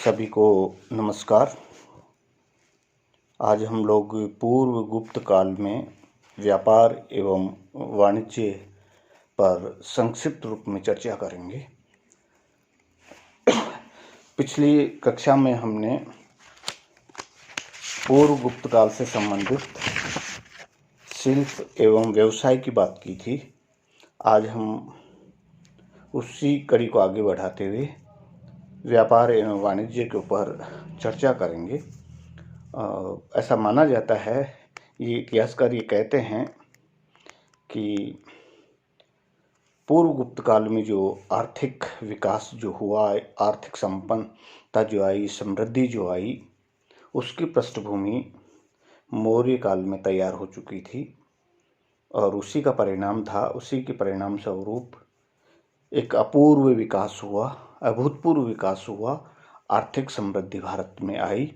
सभी को नमस्कार। आज हम लोग पूर्व गुप्त काल में व्यापार एवं वाणिज्य पर संक्षिप्त रूप में चर्चा करेंगे। पिछली कक्षा में हमने पूर्व गुप्त काल से संबंधित शिल्प एवं व्यवसाय की बात की थी। आज हम उसी कड़ी को आगे बढ़ाते हुए व्यापार एवं वाणिज्य के ऊपर चर्चा करेंगे। ऐसा माना जाता है, ये इतिहासकार ये कहते हैं कि पूर्व गुप्त काल में जो आर्थिक विकास जो हुआ, आर्थिक संपन्नता जो आई, समृद्धि जो आई, उसकी पृष्ठभूमि मौर्य काल में तैयार हो चुकी थी और उसी के परिणाम स्वरूप एक अपूर्व विकास हुआ, अभूतपूर्व विकास हुआ, आर्थिक समृद्धि भारत में आई।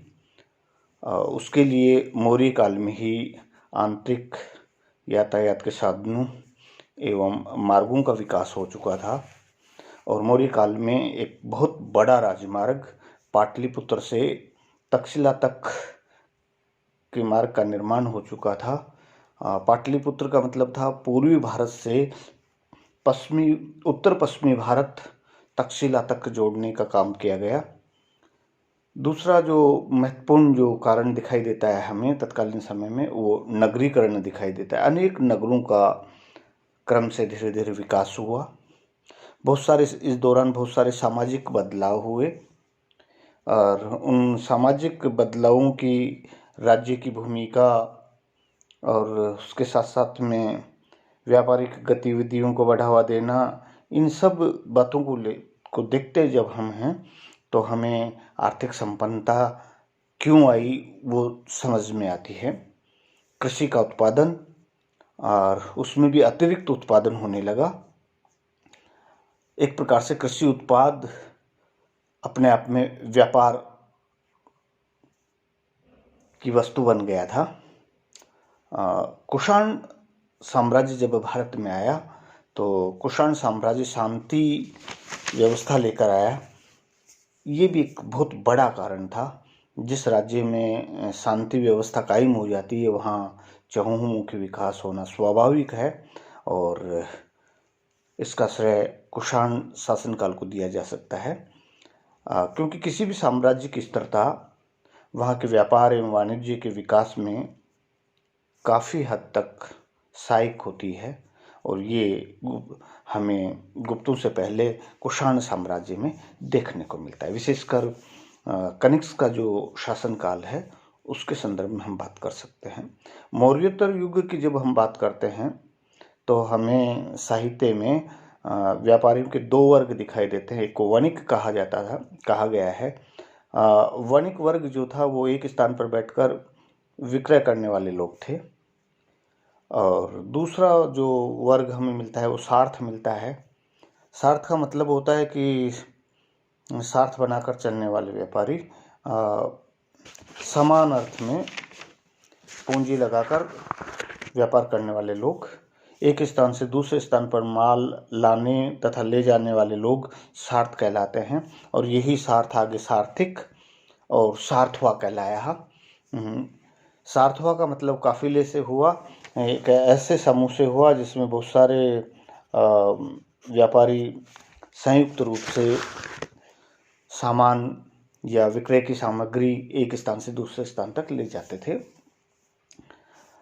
उसके लिए मौर्य काल में ही आंतरिक यातायात के साधनों एवं मार्गों का विकास हो चुका था और मौर्य काल में एक बहुत बड़ा राजमार्ग पाटलिपुत्र से तक्षशिला तक के मार्ग का निर्माण हो चुका था। पाटलिपुत्र का मतलब था पूर्वी भारत से उत्तर पश्चिमी भारत तक्षशिला तक जोड़ने का काम किया गया। दूसरा जो महत्वपूर्ण जो कारण दिखाई देता है हमें तत्कालीन समय में, वो नगरीकरण दिखाई देता है। अनेक नगरों का क्रम से धीरे धीरे विकास हुआ। इस दौरान बहुत सारे सामाजिक बदलाव हुए और उन सामाजिक बदलावों की राज्य की भूमिका और उसके साथ साथ में व्यापारिक गतिविधियों को बढ़ावा देना, इन सब बातों को देखते जब हम हैं तो हमें आर्थिक संपन्नता क्यों आई वो समझ में आती है। कृषि का उत्पादन और उसमें भी अतिरिक्त उत्पादन होने लगा। एक प्रकार से कृषि उत्पाद अपने आप में व्यापार की वस्तु बन गया था। कुषाण साम्राज्य जब भारत में आया तो कुषाण साम्राज्य शांति व्यवस्था लेकर आया। ये भी एक बहुत बड़ा कारण था। जिस राज्य में शांति व्यवस्था कायम हो जाती है वहाँ चहुमुखी विकास होना स्वाभाविक है और इसका श्रेय कुषाण शासनकाल को दिया जा सकता है, क्योंकि किसी भी साम्राज्य की स्थिरता वहाँ के व्यापार एवं वाणिज्य के विकास में काफ़ी हद तक सहायक होती है और ये हमें गुप्तों से पहले कुषाण साम्राज्य में देखने को मिलता है। विशेषकर कनिष्क का जो शासनकाल है उसके संदर्भ में हम बात कर सकते हैं। मौर्योत्तर युग की जब हम बात करते हैं तो हमें साहित्य में व्यापारियों के दो वर्ग दिखाई देते हैं। एक को वणिक कहा गया है। वणिक वर्ग जो था वो एक स्थान पर बैठकर विक्रय करने वाले लोग थे और दूसरा जो वर्ग हमें मिलता है वो सार्थ मिलता है। सार्थ का मतलब होता है कि सार्थ बनाकर चलने वाले व्यापारी, समान अर्थ में पूंजी लगाकर व्यापार करने वाले लोग, एक स्थान से दूसरे स्थान पर माल लाने तथा ले जाने वाले लोग सार्थ कहलाते हैं और यही सार्थ आगे सार्थिक और सार्थवा कहलाया। सार्थवा का मतलब काफिले से हुआ, एक ऐसे समूह से हुआ जिसमें बहुत सारे व्यापारी संयुक्त रूप से सामान या विक्रय की सामग्री एक स्थान से दूसरे स्थान तक ले जाते थे।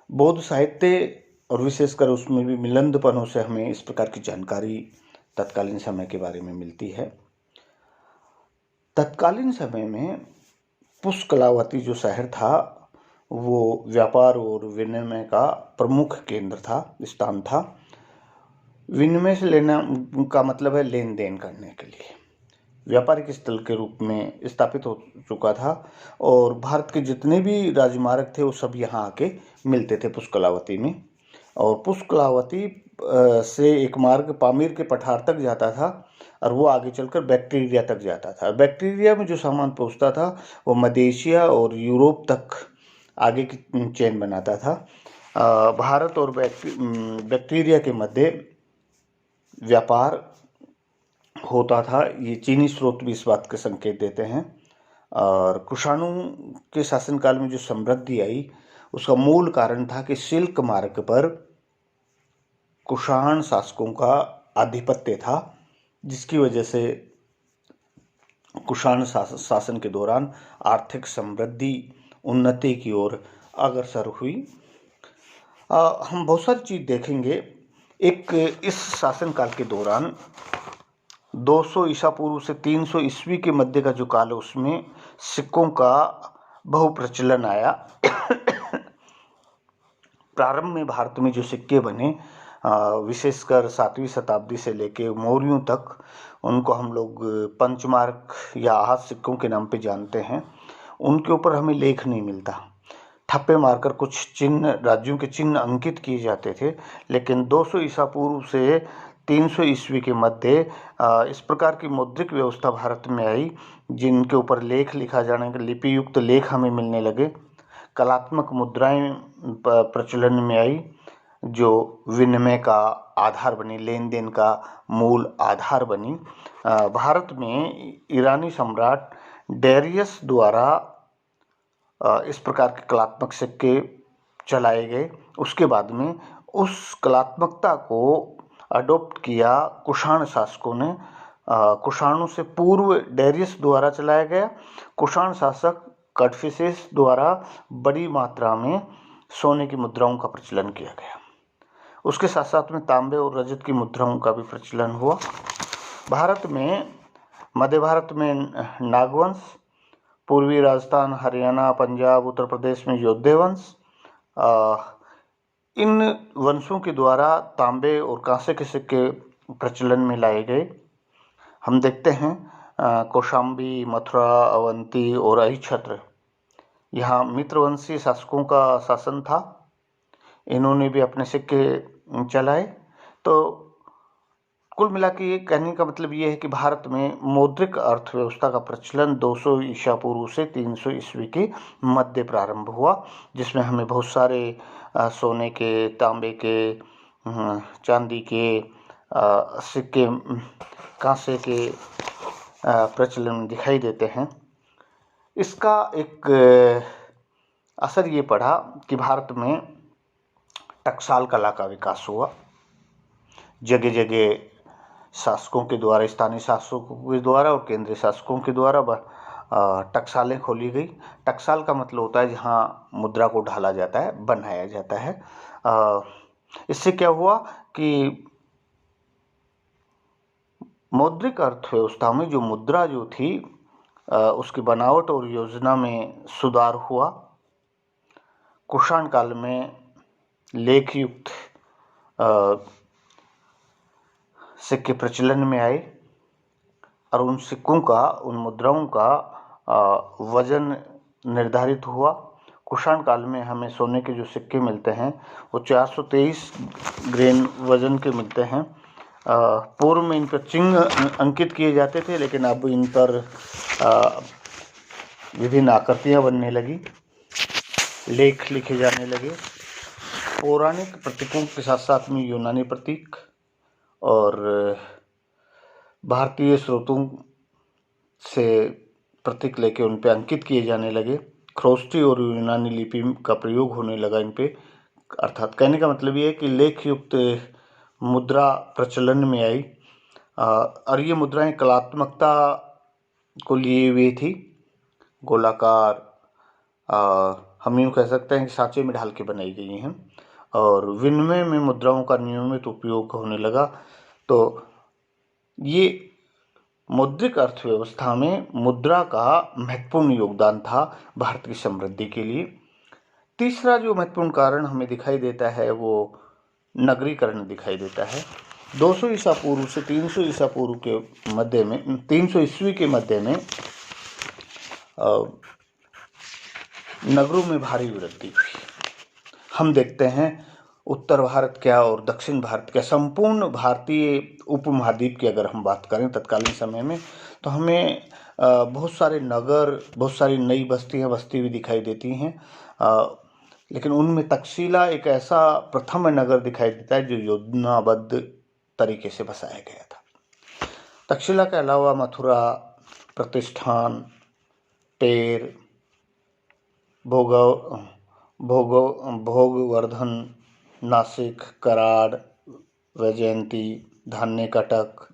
बौद्ध साहित्य और विशेषकर उसमें भी मिलंदपनों से हमें इस प्रकार की जानकारी तत्कालीन समय के बारे में मिलती है। तत्कालीन समय में पुष्कलावती जो शहर था वो व्यापार और विनिमय का प्रमुख केंद्र था, स्थान था। विनिमय से लेना का मतलब है लेन देन करने के लिए, व्यापारिक स्थल के रूप में स्थापित हो चुका था और भारत के जितने भी राजमार्ग थे वो सब यहाँ आके मिलते थे पुष्कलावती में। और पुष्कलावती से एक मार्ग पामीर के पठार तक जाता था और वो आगे चलकर बैक्टीरिया तक जाता था। बैक्टीरिया में जो सामान पहुँचता था वो मलेशिया और यूरोप तक आगे की चेन बनाता था। भारत और बैक्टीरिया के मध्य व्यापार होता था। ये चीनी स्रोत भी इस बात के संकेत देते हैं। और कुषाणों के शासनकाल में जो समृद्धि आई उसका मूल कारण था कि सिल्क मार्ग पर कुषाण शासकों का आधिपत्य था, जिसकी वजह से कुषाण शासन के दौरान आर्थिक समृद्धि उन्नति की ओर अग्रसर हुई। हम बहुत सारी चीज़ देखेंगे। एक इस शासनकाल के दौरान 200 ईसा पूर्व से 300 ईस्वी के मध्य का जो काल है उसमें सिक्कों का बहुप्रचलन आया। प्रारंभ में भारत में जो सिक्के बने, विशेषकर 7वीं शताब्दी से लेके मौर्यों तक, उनको हम लोग पंचमार्क या आहत सिक्कों के नाम पे जानते हैं। उनके ऊपर हमें लेख नहीं मिलता, ठप्पे मारकर कुछ चिन्ह, राज्यों के चिन्ह अंकित किए जाते थे। लेकिन 200 ईसा पूर्व से 300 ईस्वी के मध्य इस प्रकार की मौद्रिक व्यवस्था भारत में आई जिनके ऊपर लेख लिखा जाने के लिपि युक्त लेख हमें मिलने लगे। कलात्मक मुद्राएं प्रचलन में आई जो विनिमय का आधार बनी, लेन देन का मूल आधार बनी। भारत में ईरानी सम्राट डेरियस द्वारा इस प्रकार के कलात्मक सिक्के चलाए गए। उसके बाद में उस कलात्मकता को अडॉप्ट किया कुषाण शासकों ने। कुषाणों से पूर्व डेरियस द्वारा चलाया गया। कुषाण शासक कडफिसेस द्वारा बड़ी मात्रा में सोने की मुद्राओं का प्रचलन किया गया। उसके साथ साथ में तांबे और रजत की मुद्राओं का भी प्रचलन हुआ। भारत में, मध्य भारत में नागवंश, पूर्वी राजस्थान, हरियाणा, पंजाब, उत्तर प्रदेश में यौध्य वंश, इन वंशों के द्वारा तांबे और कांसे के सिक्के प्रचलन में लाए गए। हम देखते हैं कौशाम्बी, मथुरा, अवंती और अहिछत्र, यहाँ मित्रवंशी शासकों का शासन था। इन्होंने भी अपने सिक्के चलाए। तो कुल मिला के ये कहने का मतलब ये है कि भारत में मौद्रिक अर्थव्यवस्था का प्रचलन 200 ईसा पूर्व से 300 ईस्वी के मध्य प्रारंभ हुआ, जिसमें हमें बहुत सारे सोने के, तांबे के, चांदी के सिक्के, कांसे के प्रचलन दिखाई देते हैं। इसका एक असर ये पड़ा कि भारत में टकसाल कला का विकास हुआ। जगह जगह शासकों के द्वारा, स्थानीय शासकों के द्वारा और केंद्रीय शासकों के द्वारा टकसालें खोली गई। टकसाल का मतलब होता है जहाँ मुद्रा को ढाला जाता है, बनाया जाता है। इससे क्या हुआ कि मौद्रिक अर्थव्यवस्था में जो मुद्रा जो थी उसकी बनावट और योजना में सुधार हुआ। कुषाण काल में लेख युक्त सिक्के प्रचलन में आए और उन सिक्कों का, उन मुद्राओं का वजन निर्धारित हुआ। कुषाण काल में हमें सोने के जो सिक्के मिलते हैं वो 423 ग्रेन वजन के मिलते हैं। पूर्व में इन पर चिन्ह अंकित किए जाते थे, लेकिन अब इन पर विभिन्न आकृतियां बनने लगी, लेख लिखे जाने लगे। पौराणिक प्रतीकों के साथ साथ में यूनानी प्रतीक और भारतीय स्रोतों से प्रतीक लेके उन पे अंकित किए जाने लगे। ख्रोष्टी और यूनानी लिपि का प्रयोग होने लगा इन पे। अर्थात कहने का मतलब ये है कि लेख युक्त मुद्रा प्रचलन में आई और ये मुद्राएं कलात्मकता को लिए हुए थी। गोलाकार, हम यूँ कह सकते हैं कि सांचे में ढाल के बनाई गई हैं और विनिमय में मुद्राओं का नियमित उपयोग होने लगा। तो ये मौद्रिक अर्थव्यवस्था में मुद्रा का महत्वपूर्ण योगदान था भारत की समृद्धि के लिए। तीसरा जो महत्वपूर्ण कारण हमें दिखाई देता है वो नगरीकरण दिखाई देता है। 200 ईसा पूर्व से 300 ईसा पूर्व के मध्य में, 300 ईस्वी के मध्य में नगरों में भारी वृद्धि हुई। हम देखते हैं उत्तर भारत क्या और दक्षिण भारत क्या, संपूर्ण भारतीय उपमहाद्वीप की अगर हम बात करें तत्कालीन समय में, तो हमें बहुत सारे नगर, बहुत सारी नई बस्तियां बसती हुई दिखाई देती हैं। लेकिन उनमें तक्षशिला एक ऐसा प्रथम नगर दिखाई देता है जो योजनाबद्ध तरीके से बसाया गया था। तक्षशिला के अलावा मथुरा, प्रतिष्ठान, टेर, भोग भोग भोगवर्धन, नासिक, कराड़, वैजयंती, धान्य कटक,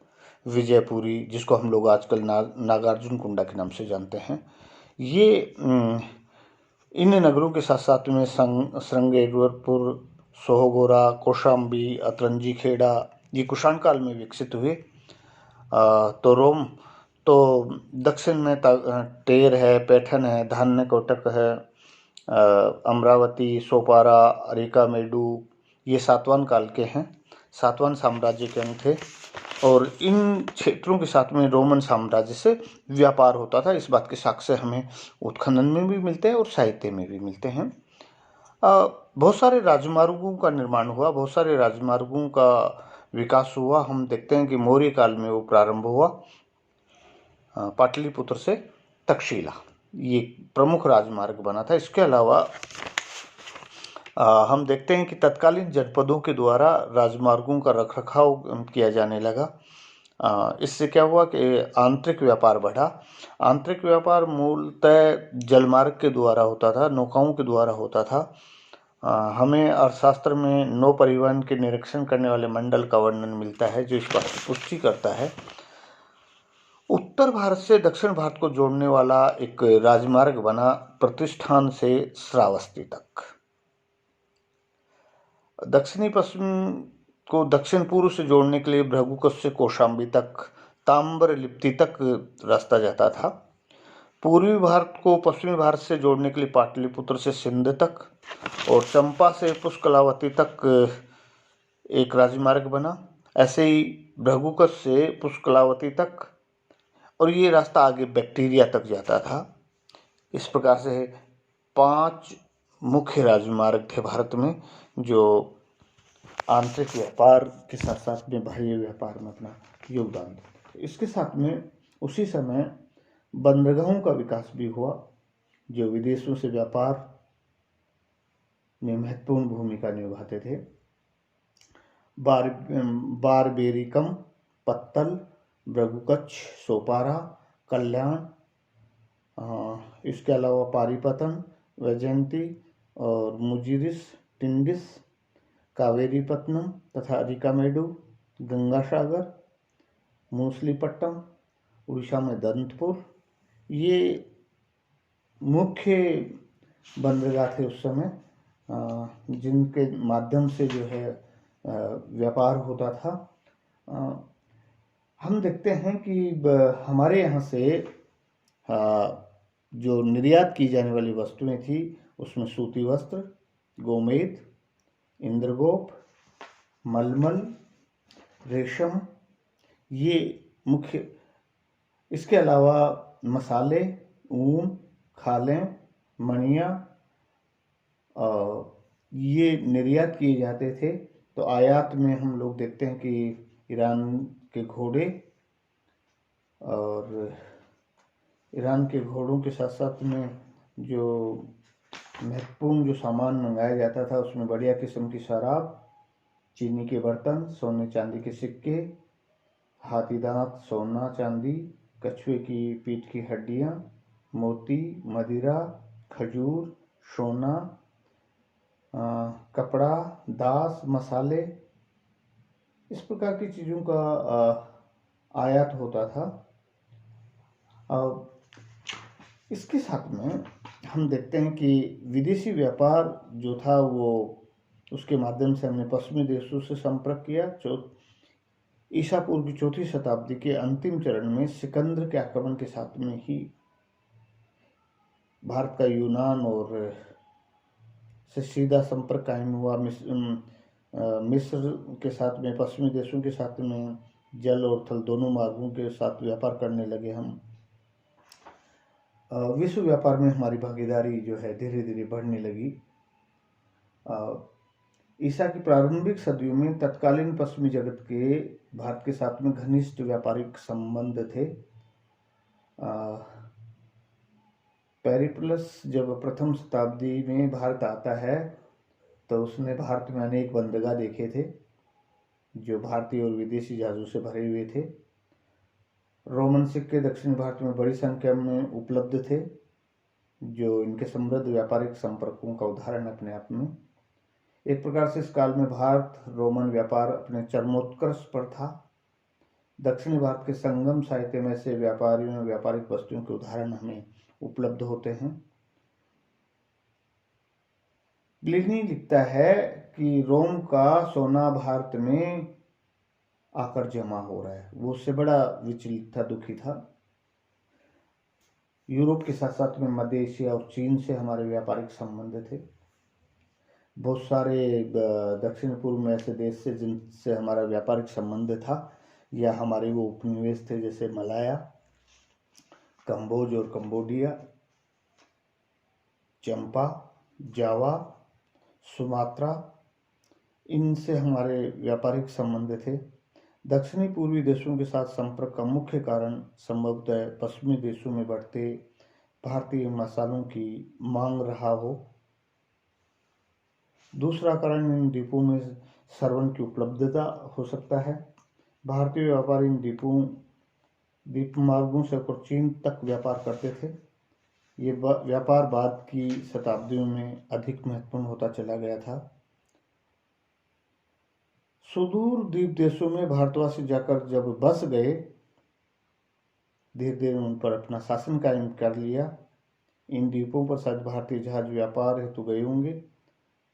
विजयपुरी, जिसको हम लोग आजकल नागार्जुन कुंडा के नाम से जानते हैं, ये इन नगरों के साथ साथ में श्रृंगेरपुर, सोहगोरा, कौशाम्बी, अतरंजी खेड़ा, ये कुषाण काल में विकसित हुए। तो दक्षिण में टेर है, पैठन है, धान्य कोटक है, अमरावती, सोपारा, अरिकामेडू, ये सातवाहन काल के हैं, सातवाहन साम्राज्य के अंग थे। और इन क्षेत्रों के साथ में रोमन साम्राज्य से व्यापार होता था। इस बात के साक्ष्य हमें उत्खनन में भी मिलते हैं और साहित्य में भी मिलते हैं। बहुत सारे राजमार्गों का निर्माण हुआ, बहुत सारे राजमार्गों का विकास हुआ। हम देखते हैं कि मौर्य काल में वो प्रारंभ हुआ। पाटलिपुत्र से तक्षशिला ये प्रमुख राजमार्ग बना था। इसके अलावा हम देखते हैं कि तत्कालीन जनपदों के द्वारा राजमार्गों का रखरखाव किया जाने लगा। इससे क्या हुआ कि आंतरिक व्यापार बढ़ा। आंतरिक व्यापार मूलतः जलमार्ग के द्वारा होता था, नौकाओं के द्वारा होता था। हमें अर्थशास्त्र में नौ परिवहन के निरीक्षण करने वाले मंडल का वर्णन मिलता है, जो इस बात की पुष्टि करता है। उत्तर भारत से दक्षिण भारत को जोड़ने वाला एक राजमार्ग बना प्रतिष्ठान से श्रावस्ती तक। दक्षिणी पश्चिम को दक्षिण पूर्व से जोड़ने के लिए भृगुकुश से कौशाम्बी तक, ताम्रलिप्ति तक रास्ता जाता था। पूर्वी भारत को पश्चिमी भारत से जोड़ने के लिए पाटलिपुत्र से सिंध तक और चंपा से पुष्कलावती तक एक राजमार्ग बना। ऐसे ही भृगुकुश से पुष्कलावती तक, और ये रास्ता आगे बैक्टीरिया तक जाता था। इस प्रकार से 5 मुख्य राजमार्ग थे भारत में, जो आंतरिक व्यापार के साथ साथ में बाह्य व्यापार में अपना योगदान देते थे। इसके साथ में उसी समय बंदरगाहों का विकास भी हुआ, जो विदेशों से व्यापार में महत्वपूर्ण भूमिका निभाते थे। बारबेरिकम, पत्तल, भृगुकुश, सोपारा, कल्याण, इसके अलावा पारीपतन, वैजयंती और मुजिरिस, टिंडिस, कावेरीपत्तनम तथा अरिकामेडू, गंगासागर, मूसलीपट्टम, उड़ीसा में दंतपुर, ये मुख्य बंदरगाह थे उस समय, जिनके माध्यम से जो है व्यापार होता था। हम देखते हैं कि हमारे यहाँ से जो निर्यात की जाने वाली वस्तुएं थी, उसमें सूती वस्त्र, गोमेद, इंद्रगोप, मलमल, रेशम, ये मुख्य। इसके अलावा मसाले, ऊन, खालें, मणियाँ, ये निर्यात किए जाते थे। तो आयात में हम लोग देखते हैं कि ईरान के घोड़े, और ईरान के घोड़ों के साथ साथ में जो महत्वपूर्ण जो सामान मंगाया जाता था, उसमें बढ़िया किस्म की शराब, चीनी के बर्तन, सोने चांदी के सिक्के, हाथी दांत, सोना चांदी, कछुए की पीठ की हड्डियाँ, मोती, मदिरा, खजूर, सोना, कपड़ा, दास, मसाले, इस प्रकार की चीज़ों का आयात होता था। इसके साथ में हम देखते हैं कि विदेशी व्यापार जो था, वो उसके माध्यम से हमने पश्चिमी देशों से संपर्क किया। ईसा पूर्व की 4वीं शताब्दी के अंतिम चरण में सिकंदर के आक्रमण के साथ में ही भारत का यूनान और से सीधा संपर्क कायम हुआ। मिस्र के साथ में, पश्चिमी देशों के साथ में जल और थल दोनों मार्गों के साथ व्यापार करने लगे हम। विश्व व्यापार में हमारी भागीदारी जो है धीरे धीरे बढ़ने लगी। ईसा की प्रारंभिक सदियों में तत्कालीन पश्चिमी जगत के भारत के साथ में घनिष्ठ व्यापारिक संबंध थे। पेरिप्लस जब प्रथम शताब्दी में भारत आता है, तो उसने भारत में अनेक बंदरगाह देखे थे, जो भारतीय और विदेशी जहाज़ों से भरे हुए थे। रोमन सिक्के दक्षिण भारत में बड़ी संख्या में उपलब्ध थे। जो इनके समृद्ध व्यापारिक संपर्कों का उदाहरण अपने आप में। एक प्रकार से इस काल में भारत रोमन व्यापार अपने चरमोत्कर्ष पर था। दक्षिणी भारत के संगम साहित्य में से व्यापारियों और व्यापारिक वस्तुओं के उदाहरण हमें उपलब्ध होते हैं। प्लिनी लिखता है कि रोम का सोना भारत में आकर जमा हो रहा है। वो उससे बड़ा विचलित था, दुखी था। यूरोप के साथ साथ में मध्य एशिया और चीन से हमारे व्यापारिक संबंध थे। बहुत सारे दक्षिण पूर्व में ऐसे देश से जिनसे हमारा व्यापारिक संबंध था या हमारे वो उपनिवेश थे, जैसे मलाया, कंबोज और कंबोडिया, चंपा, जावा, सुमात्रा, इनसे हमारे व्यापारिक संबंध थे। दक्षिणी पूर्वी देशों के साथ संपर्क का मुख्य कारण संभवतः पश्चिमी देशों में बढ़ते भारतीय मसालों की मांग रहा हो। दूसरा कारण इन द्वीपों में श्रवण की उपलब्धता हो सकता है। भारतीय व्यापारी इन द्वीप मार्गों से होकर चीन तक व्यापार करते थे। ये व्यापार बाद की शताब्दियों में अधिक महत्वपूर्ण होता चला गया था। सुदूर द्वीप देशों में भारतवासी जाकर जब बस गए, धीरे धीरे उन पर अपना शासन कायम कर लिया। इन द्वीपों पर शायद भारतीय जहाज व्यापार हेतु गए होंगे,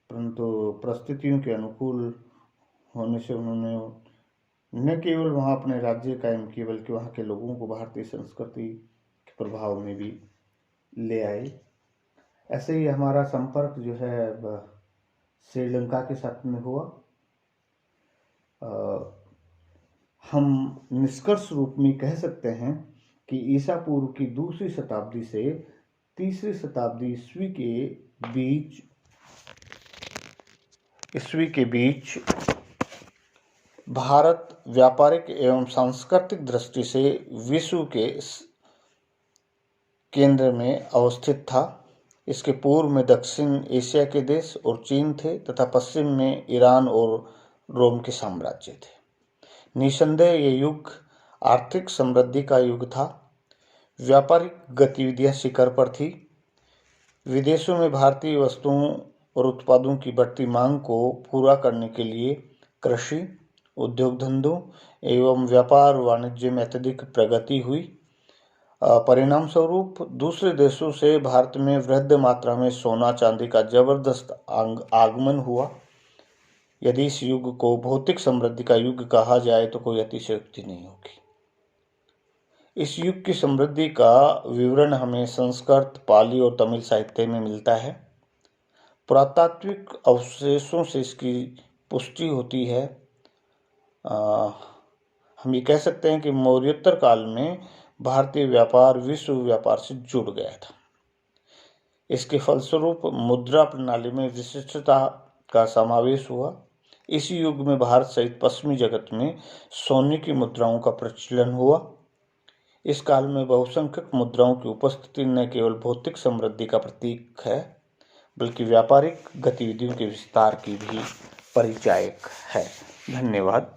परंतु परिस्थितियों के अनुकूल होने से उन्होंने न केवल वहाँ अपने राज्य कायम किए, बल्कि वहाँ के लोगों को भारतीय संस्कृति के प्रभाव में भी ले आए। ऐसे ही हमारा संपर्क जो है श्रीलंका के साथ में हुआ। हम निष्कर्ष रूप में कह सकते हैं कि ईसा पूर्व की दूसरी शताब्दी से तीसरी शताब्दी ईस्वी के बीच भारत व्यापारिक एवं सांस्कृतिक दृष्टि से विश्व के केंद्र में अवस्थित था। इसके पूर्व में दक्षिण एशिया के देश और चीन थे तथा पश्चिम में ईरान और रोम के साम्राज्य थे। निसंदेह ये युग आर्थिक समृद्धि का युग था। व्यापारिक गतिविधियां शिखर पर थी। विदेशों में भारतीय वस्तुओं और उत्पादों की बढ़ती मांग को पूरा करने के लिए कृषि, उद्योग धंधों एवं व्यापार वाणिज्य में अत्यधिक प्रगति हुई। परिणाम स्वरूप दूसरे देशों से भारत में वृहद मात्रा में सोना चांदी का जबरदस्त आगमन हुआ। यदि इस युग को भौतिक समृद्धि का युग कहा जाए तो कोई अतिशयोक्ति नहीं होगी। इस युग की समृद्धि का विवरण हमें संस्कृत, पाली और तमिल साहित्य में मिलता है। पुरातात्विक अवशेषों से इसकी पुष्टि होती है। हम ये कह सकते हैं कि मौर्योत्तर काल में भारतीय व्यापार विश्व व्यापार से जुड़ गया था। इसके फलस्वरूप मुद्रा प्रणाली में विशिष्टता का समावेश हुआ। इसी युग में भारत सहित पश्चिमी जगत में सोने की मुद्राओं का प्रचलन हुआ। इस काल में बहुसंख्यक मुद्राओं की उपस्थिति न केवल भौतिक समृद्धि का प्रतीक है, बल्कि व्यापारिक गतिविधियों के विस्तार की भी परिचायक है। धन्यवाद।